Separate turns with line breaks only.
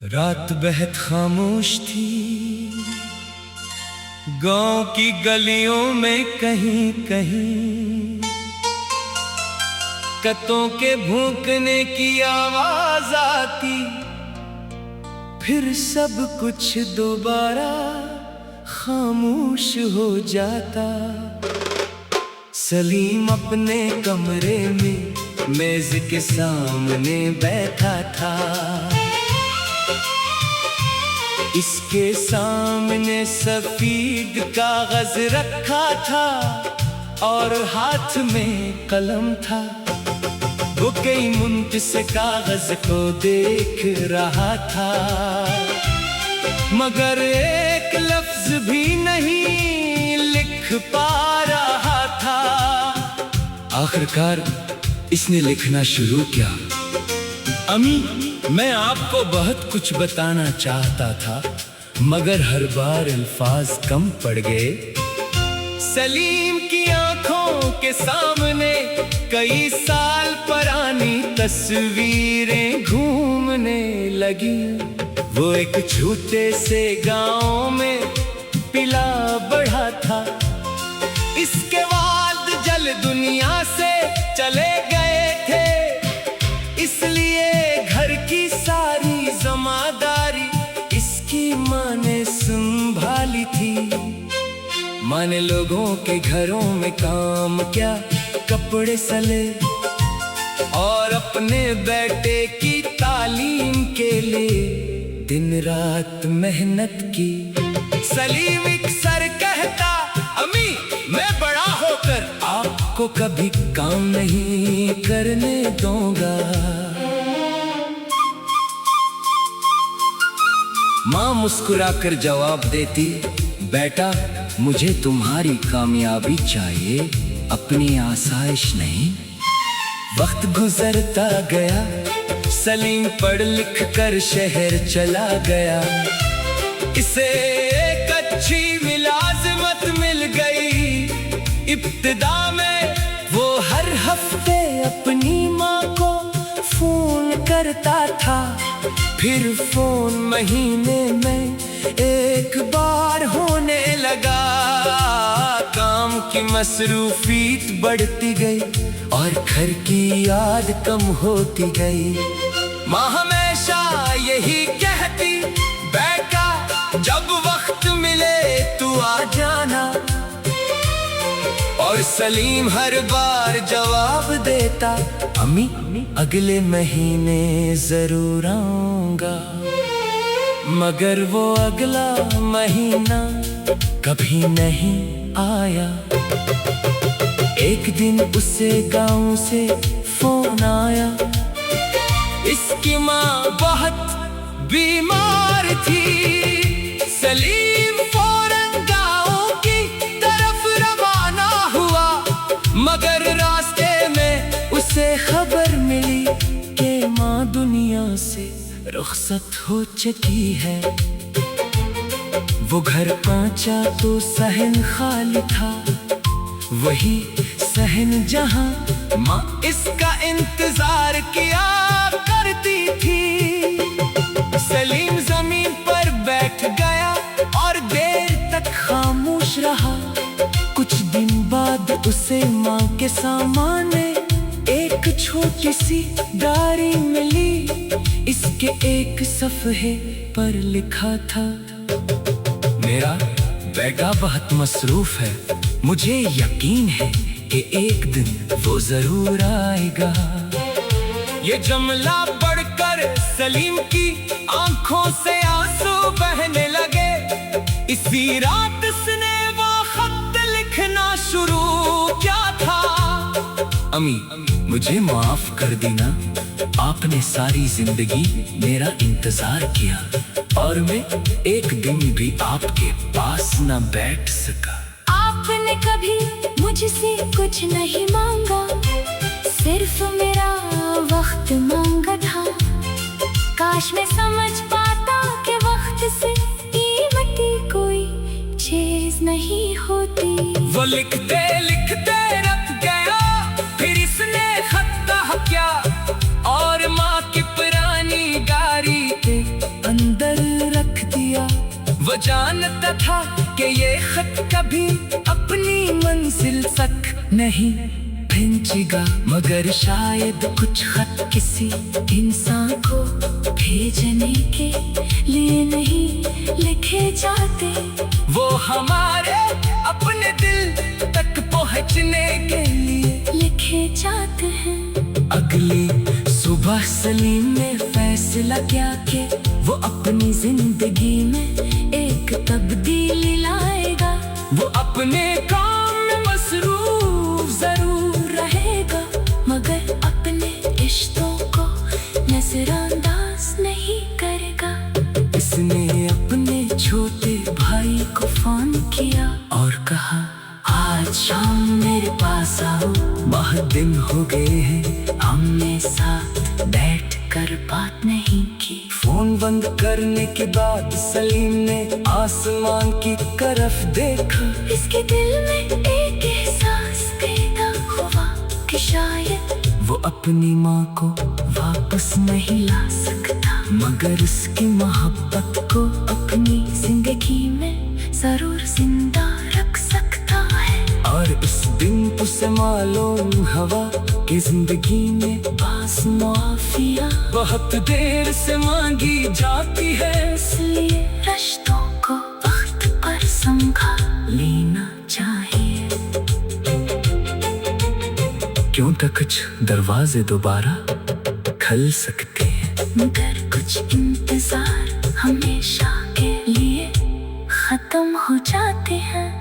रात बेहद खामोश थी, गांव की गलियों में कहीं कहीं कत्तों के भूकने की आवाज आती। फिर सब कुछ दोबारा खामोश हो जाता। सलीम अपने कमरे में मेज के सामने बैठा था। इसके सामने सफेद कागज रखा था और हाथ में कलम था। वो कई मिनट से कागज को देख रहा था, मगर एक लफ्ज भी नहीं लिख पा रहा था। आखिरकार इसने लिखना शुरू किया। अम्मी, मैं आपको बहुत कुछ बताना चाहता था, मगर हर बार अल्फाज कम पड़ गए। सलीम की आंखों के सामने कई साल पुरानी तस्वीरें घूमने लगी। वो एक छोटे से गांव में पिला बढ़ा था। इसके वालिद जल दुनिया से चले गए थे, इसलिए घर की सारी जिम्मेदारी इसकी माँ ने संभाली थी। माँ ने लोगों के घरों में काम किया, कपड़े सले और अपने बेटे की तालीम के लिए दिन रात मेहनत की। सलीम अक्सर कहता, अम्मी, मैं बड़ा होकर आपको कभी काम नहीं करने दूंगा। माँ मुस्कुराकर जवाब देती, बेटा, मुझे तुम्हारी कामयाबी चाहिए, अपनी आसाइश नहीं। वक्त गुजरता गया, सलीम पढ़ लिख कर शहर चला गया। इसे एक अच्छी मुलाजिमत मिल गई। इब्तिदा में वो हर हफ्ते अपनी माँ को फोन करता था। फिर फोन महीने में एक बार होने लगा। काम की मसरूफियत बढ़ती गई और घर की याद कम होती गई। माँ हमेशा यही कहती, बेटा, जब वक्त मिले तू आ जाना। और सलीम हर बार जवाब देता, अम्मी, अगले महीने जरूर आऊंगा। मगर वो अगला महीना कभी नहीं आया। एक दिन उसे गांव से फोन आया। इसकी माँ बहुत बीमार थी। सलीम फौरन गांव की तरफ रवाना हुआ, मगर रास्ते में उसे खबर मिली कि माँ दुनिया से रुखसत हो चुकी है। वो घर पहुंचा तो सहन खाली था, वही सहन जहां माँ इसका इंतजार किया करती थी। सलीम जमीन पर बैठ गया और देर तक खामोश रहा। कुछ दिन बाद उसे माँ के सामने एक छोटी सी डायरी मिली। इसके एक सफ़े पर लिखा था, मेरा बेटा बहुत मसरूफ है, मुझे यकीन है कि एक दिन वो जरूर आएगा। ये जुमला पढ़कर सलीम की आंखों से आंसू बहने लगे। इसी रात उसने वो खत लिखना शुरू किया था। अम्मी, मुझे माफ कर देना, आपने सारी जिंदगी मेरा इंतजार किया और मैं एक दिन भी आपके पास न बैठ सका।
आपने कभी मुझसे कुछ नहीं मांगा, सिर्फ मेरा वक्त मांगा था। काश मैं समझ पाता कि वक्त से कीमती कोई चीज नहीं होती।
वो लिखते लिखते रख गया, फिर इसने खत कहा क्या और माँ की पुरानी डायरी के वो जानता था कि ये खत कभी अपनी मंजिल तक नहीं पहुंचेगा, मगर शायद कुछ खत किसी इंसान को भेजने के लिए नहीं लिखे जाते, वो हमारे अपने दिल तक पहुंचने के लिए लिखे जाते हैं। अगली सुबह सलीम ने फैसला किया कि वो अपनी जिंदगी में एक तब्दीली लाएगा। वो अपने काम में मसरूफ जरूर रहेगा, मगर अपने रिश्तों को नजरअंदाज नहीं करेगा। इसने अपने छोटे भाई को फोन किया और कहा, आज शाम मेरे पास आओ, बहुत दिन हो गए हैं हमने साथ बैठ कर बात नहीं की। फोन बंद करने के बाद सलीम ने आसमान की तरफ देखा। इसके दिल में एक एहसास पैदा हुआ कि शायद वो अपनी माँ को वापस नहीं ला सकता, मगर उसकी मोहब्बत को अपनी जिंदगी में जरूर जिंदा रख सकता है। और उस दिन उसे मालूम हुआ कि जिंदगी में पास माफिया बहुत देर से मांगी जाती है, इसलिए रिश्तों को वक्त पर संभाल लेना चाहिए। क्यों तक कुछ दरवाजे दोबारा खुल सकते हैं, मगर कुछ इंतजार हमेशा के लिए खत्म हो जाते हैं।